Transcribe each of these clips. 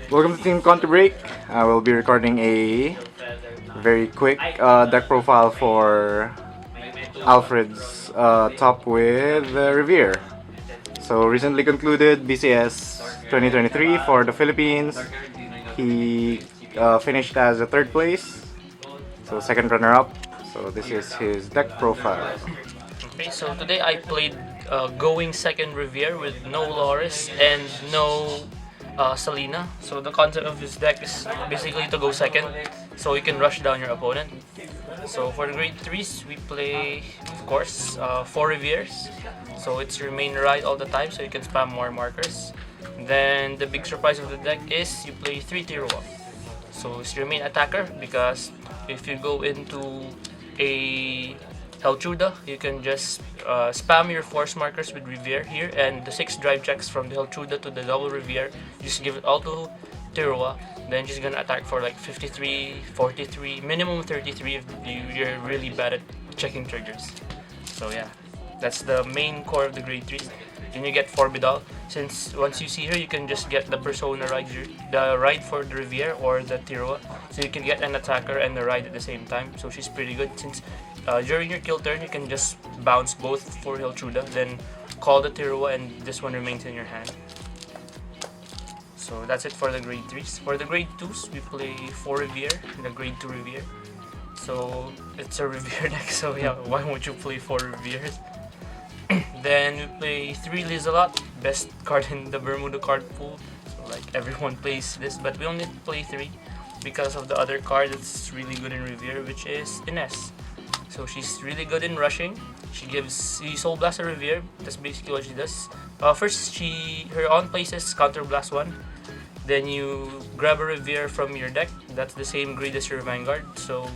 Welcome to Team ContiBreak. We'll be recording a very quick deck profile for Alfred's top with Riviere. So recently concluded BCS 2023 for the Philippines. He finished as a third place, so second runner-up. So this is his deck profile. Okay, so today I played going second Riviere with no Loris and no Selena. So the concept of his deck is basically to go second, so you can rush down your opponent. So for the grade 3s, we play, of course, 4 Rivieres. So it's your main ride all the time, so you can spam more markers. Then the big surprise of the deck is you play 3 Tier 1. So it's your main attacker because if you go into a Helchuda, you can just spam your force markers with Riviere here, and the 6 drive checks from the Helchuda to the double Riviere, just give it all to Tirua, then she's gonna attack for like 53, 43, minimum 33 if you're really bad at checking triggers. So yeah, that's the main core of the grade 3. Then you get Forbidal. Since once you see her, you can just get the Persona ride, the ride for the Riviere or the Tirua. So you can get an attacker and the ride at the same time. So she's pretty good since during your kill turn, you can just bounce both for Hilchuda, then call the Tirua, and this one remains in your hand. So that's it for the grade 3s. For the grade 2s, we play 4 Riviere, the grade 2 Riviere. So it's a Riviere deck, so yeah, why won't you play 4 Rivieres? Then we play 3 Lizalot, best card in the Bermuda card pool. So like everyone plays this, but we only play 3 because of the other card that's really good in Riviere, which is Ines. So she's really good in rushing. She Soul Blast a Riviere. That's basically what she does. First, her on place is Counter Blast 1. Then you grab a Riviere from your deck. That's the same grade as your Vanguard. So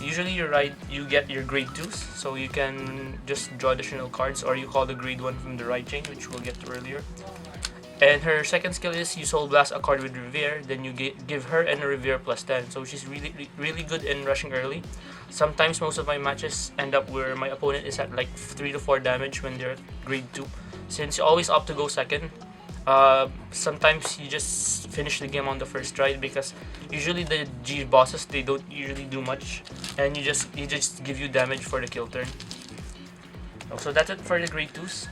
usually you get your grade 2s. So you can just draw additional cards, or you call the grade 1 from the right chain, which we'll get to earlier. And her second skill is you Soul Blast a card with Riviere, then you give her and a Riviere plus 10. So she's really good in rushing early. Sometimes most of my matches end up where my opponent is at like 3 to 4 damage when they're at grade 2. Since you always opt to go second, sometimes you just finish the game on the first try because usually the G bosses, they don't usually do much, and you just give you damage for the kill turn. So that's it for the grade 2s.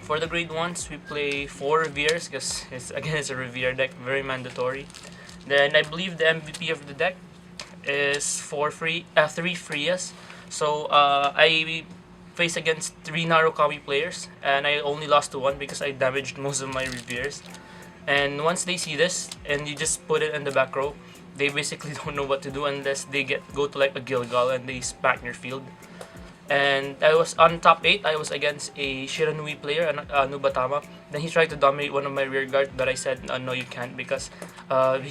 For the grade 1s, we play 4 Rivieres because it's a Riviere deck, very mandatory. Then I believe the MVP of the deck is 3 Freas. So I faced against 3 Narukami players, and I only lost to 1 because I damaged most of my Rivieres. And once they see this and you just put it in the back row, they basically don't know what to do unless they go to like a Gilgal and they smack your field. And I was on top 8, I was against a Shiranui player, Nubatama. Then he tried to dominate one of my rear guard, but I said, no you can't, because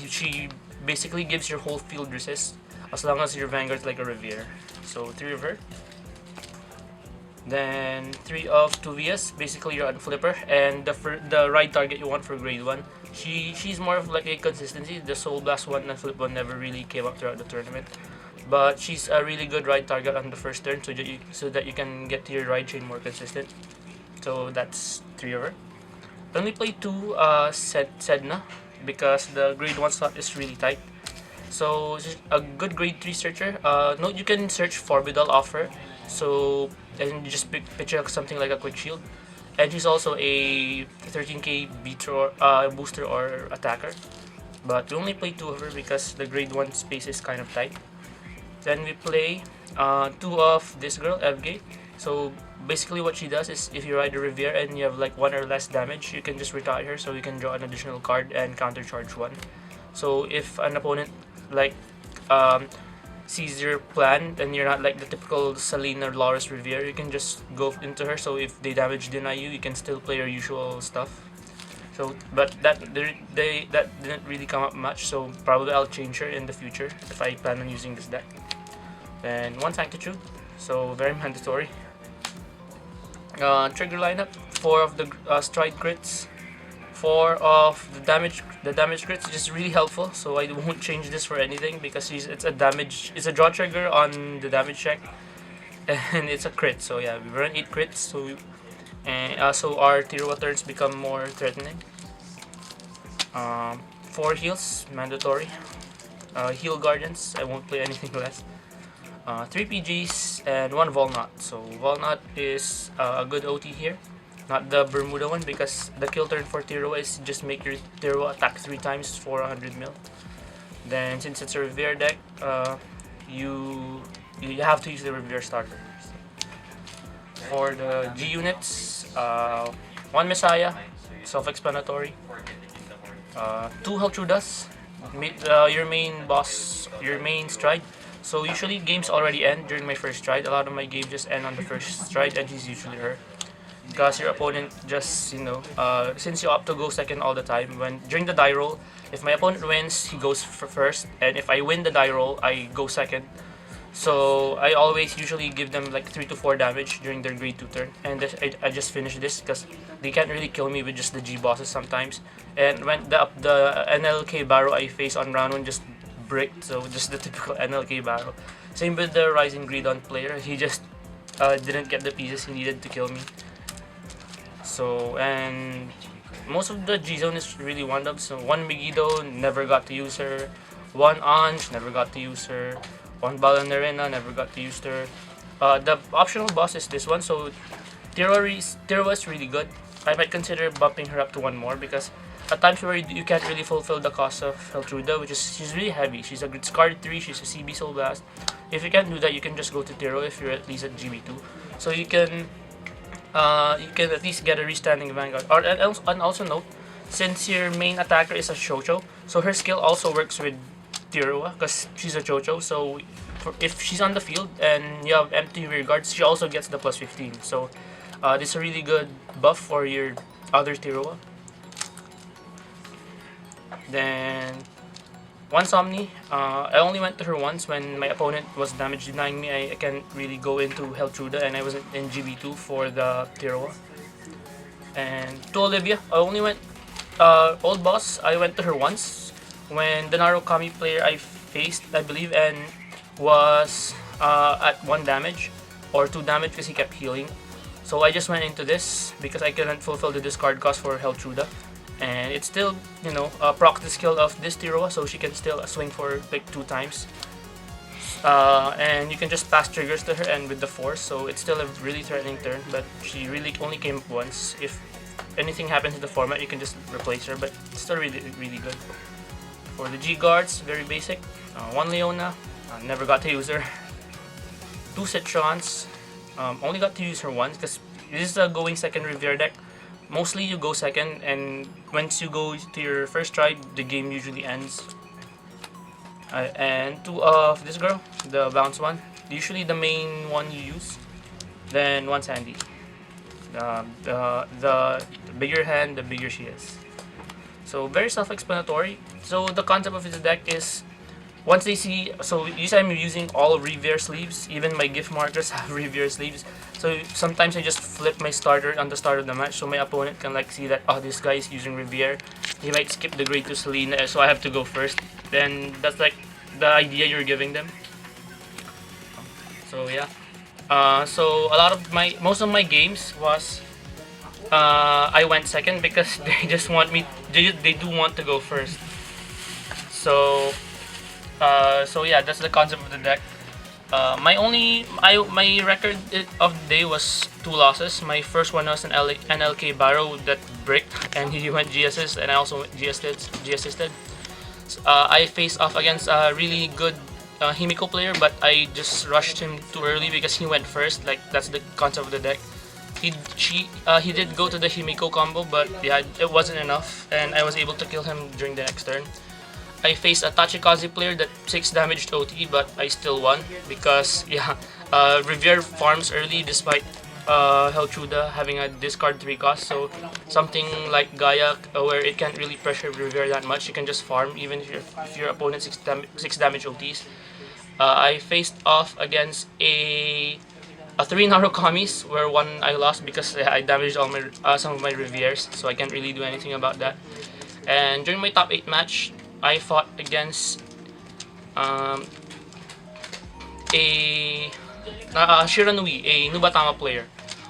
she basically gives your whole field resist as long as your Vanguard's like a Riviere. So 3 River. Then 3 of 2Vs, basically you're on Flipper, and the right target you want for grade 1. She's more of like a consistency. The Soul Blast 1 and Flip 1 never really came up throughout the tournament. But she's a really good ride target on the first turn, so that you can get your ride chain more consistent. So that's 3 of her. Then we play 2 Sedna because the grade 1 slot is really tight. So she's a good grade 3 searcher. Note you can search Forbidal off her, so and you just picture something like a quick shield. And she's also a 13k booster or attacker. But we only play 2 of her because the grade 1 space is kind of tight. Then we play 2 of this girl, Evgay. So basically what she does is if you ride a Riviere and you have like 1 or less damage, you can just retire her, so you can draw an additional card and counter charge 1. So if an opponent like sees your plan and you're not like the typical Selena or Loris Riviere, you can just go into her, so if they damage deny you, you can still play your usual stuff. So, but that didn't really come up much, so probably I'll change her in the future if I plan on using this deck. Then 1 Sanctitude, so very mandatory. Trigger lineup, 4 of the stride crits, 4 of the damage crits, which is really helpful. So I won't change this for anything because it's a draw trigger on the damage check, and it's a crit. So yeah, we run 8 crits, so our Tier 1 turns become more threatening. 4 heals, mandatory. Heal Guardians, I won't play anything less. 3 PGs and 1 Walnut. So Walnut is a good OT here. Not the Bermuda one, because the kill turn for Tiro is just make your Tiro attack 3 times for 100 mil. Then since it's a Riviere deck, you have to use the Riviere starter. For the G units, 1 Messiah, self-explanatory. 2 Heltrudas, your main boss, your main stride. So usually games already end during my first stride. A lot of my games just end on the first stride, and he's usually hurt. Because your opponent just, since you opt to go second all the time, when during the die roll, if my opponent wins, he goes for first, and if I win the die roll, I go second. So I always usually give them like 3 to 4 damage during their grade 2 turn, and I just finish this because they can't really kill me with just the G bosses sometimes. And when the NLK Barrow I face on round 1 just bricked, so just the typical NLK Barrow. Same with the Rising Greedon player, he just didn't get the pieces he needed to kill me. So, and most of the G zone is really one up. So 1 Megiddo, never got to use her. 1 Anj, never got to use her. 1 Balanarena, never got to use her. The optional boss is this one, so Tiro is really good. I might consider bumping her up to 1 more, because at times where you can't really fulfill the cost of Heltruda, which is she's really heavy. She's a Grid Scarred 3, she's a CB Soul Blast. If you can't do that, you can just go to Tiro if you're at least at GB2. So you can at least get a restanding Vanguard. And also note, since your main attacker is a Chocho, so her skill also works with Tirua because she's a Chocho. So if she's on the field and you have empty rear guards, she also gets the plus 15. So this is a really good buff for your other Tirua. Then 1 Somni, I only went to her once when my opponent was damage denying me. I can't really go into Heltruda, and I was in GB2 for the Tirua. And 2 Olivia, I only went, old boss, I went to her once when the Narukami player I faced, I believe, and was at 1 damage or 2 damage because he kept healing. So I just went into this because I couldn't fulfill the discard cost for Heltruda. And it's still, proc the skill of this Tirua, so she can still swing for like 2 times. And you can just pass triggers to her and with the force, so it's still a really threatening turn, but she really only came up once. If anything happens in the format, you can just replace her, but it's still really, really good. For the G guards, very basic. 1 Leona, never got to use her. 2 Citrons, only got to use her once because this is a going second Riviere deck. Mostly you go second, and once you go to your first stride, the game usually ends. And 2 of this girl, the bounce one, usually the main one you use. Then 1 Sandy. The bigger hand, the bigger she is. So very self-explanatory. So the concept of this deck is, once they see, so usually I'm using all Riviere sleeves, even my gift markers have Riviere sleeves. So sometimes I just flip my starter on the start of the match, so my opponent can like see that, oh, this guy is using Riviere. He might skip the grade to Selena, so I have to go first. Then that's like the idea you're giving them. So yeah. So most of my games was I went second because they just want me. They do want to go first. So yeah, that's the concept of the deck. My record of the day was 2 losses. My first one was an NLK Barrow that bricked, and he went G assist, and I also went G assisted. I faced off against a really good Himiko player, but I just rushed him too early because he went first. Like, that's the concept of the deck. He did go to the Himiko combo, but yeah, it wasn't enough, and I was able to kill him during the next turn. I faced a Tachikaze player that 6 damaged OT, but I still won because yeah, Riviere farms early despite Heltruda having a discard 3 cost. So something like Gaia, where it can't really pressure Riviere that much, you can just farm even if your opponent 6 damage OTs. I faced off against a 3 Narukamis, where 1 I lost because I damaged all my some of my Rivieres, so I can't really do anything about that. And during my top 8 match, I fought against a Shiranui, a Nubatama player,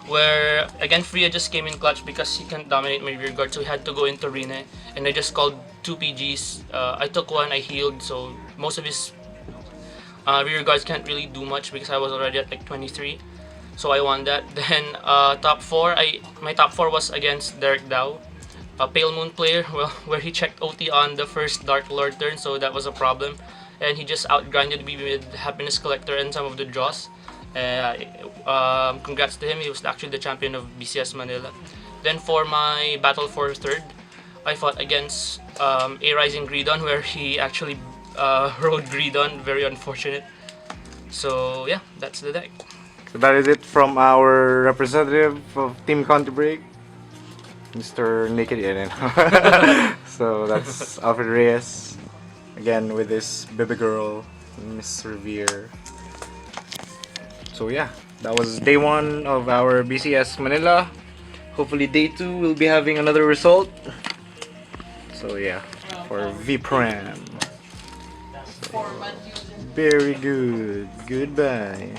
where again Freya just came in clutch because he can't dominate my rear guard, so he had to go into Rine, and I just called 2 PGs. I took one, I healed, so most of his rear guards can't really do much because I was already at like 23. So I won that. Then top 4, my top 4 was against Derek Dow, a Pale Moon player, well, where he checked OT on the first Dark Lord turn, so that was a problem. And he just outgrinded me with Happiness Collector and some of the draws. Congrats to him, he was actually the champion of BCS Manila. Then for my battle for 3rd, I fought against A Rising Greedon, where he actually rode Greedon, very unfortunate. So yeah, that's the deck. So that is it from our representative of Team ContiBreak, Mr. Naked Eden. So that's Alfred Reyes, again with this baby girl, Miss Riviere. So yeah, that was day 1 of our BCS Manila. Hopefully day 2 we'll be having another result. So yeah, for VPRAM. So, very good. Goodbye.